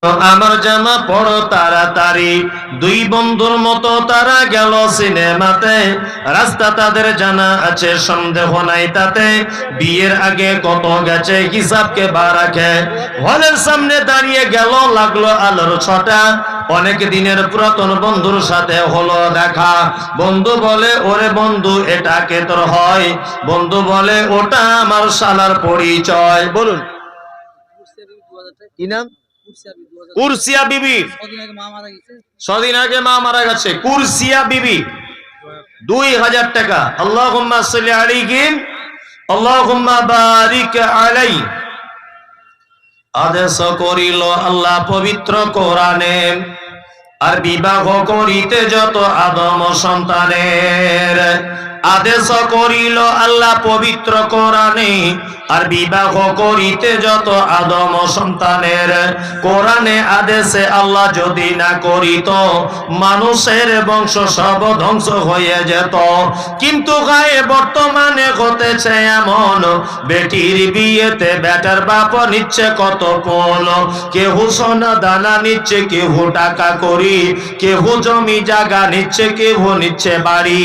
আমার জামা পড়ো তাড়াতাড়ি। দুই বন্ধুর মতো তারা গেল সিনেমাতে। রাস্তা তাদের জানা আছে, সন্দেহ নাই তাতে। বিয়ের আগে কত গেছে হিসাব কে বা রাখে। হলের সামনে দাঁড়িয়ে গেল, লাগলো আলোর ছটা। অনেক দিনের পুরাতন বন্ধুর সাথে হলো দেখা। বন্ধু বলে, ওরে বন্ধু এটা কে তোর হয়? বন্ধু বলে, ওটা আমার শালার পরিচয়। বলুন কি নাম? কুরসিয়া বিবি। ছদিন আগে মা মারা গেছে। কুরসিয়া বিবি 2000 টাকা। আল্লাহুম্মা সাল্লি আলাইহি আল্লাহুম্মা বারিক আলাই। আদেশ করিল আল্লাহ পবিত্র কোরআনে, আর বিবাহ করিতে যত আদম সন্তানের। আদেশ করিল আল্লাহ পবিত্র কোরআনে, আর বিবাহ করিতে যত আদম সন্তানের। কোরআনে আদেশে আল্লাহ যদি না করিত, মানুষের বংশ সব ধ্বংস হয়ে যেত। কিন্তু গায়ে বর্তমানে হতেছে এমন, বেটির বিয়েতে বেটার বাপ নিচ্ছে কত পণ। কেহ সোনা দানা নিচ্ছে, কেহ টাকা করি, কেহ জমি জায়গা নিচ্ছে, কেহ নিচ্ছে বাড়ি।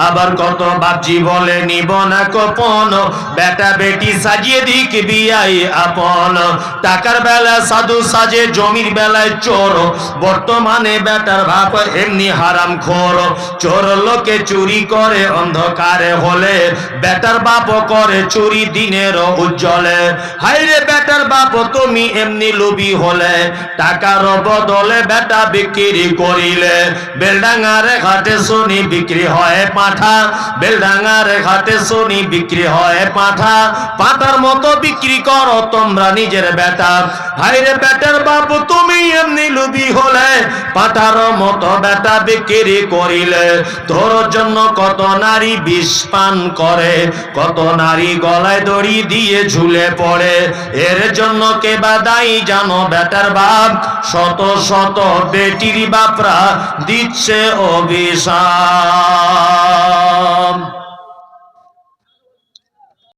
আবার কত বাপজি বলে নিব না গোপন, বেটা বেটি সাজিয়ে দিক বিয়াই আপন। টাকার বেলা সাধু সাজে, জমির বেলায় চোর। বর্তমানে বেটার বাপ এমনি হারাম খোর। চোর লোকে চুরি করে অন্ধকারে হলে, বেটার বাপ করে চুরি দিনের উজ্জ্বলে। হাইরে বেটার বাপ তুমি এমনি লোভী হলে, টাকার বদলে বেটা বিক্রি করিলে। বেলডাঙ্গার ঘাটে শুনি বিক্রি হয় পাঁঠা, বেলডাঙ্গার ঘাটে শুনি বিক্রি হয় পাঁঠা। পাঁঠার মতো বিক্রি করো তোমরা নিজের বেটা। হাইরে বেটার বাপ তুমি এমনি লোভী হলে, পাঁঠার মতো বেটা বিক্রি করিলে। তোর জন্য কত নারী বিষ পান করে, কত নারী গলায় দড়ি দিয়ে ঝুলে পড়ে। এর জন্য কে বা দায়ী জানো বেটার বাপ? শত শত বেটির বাপরা দিচ্ছে অভিশাপ।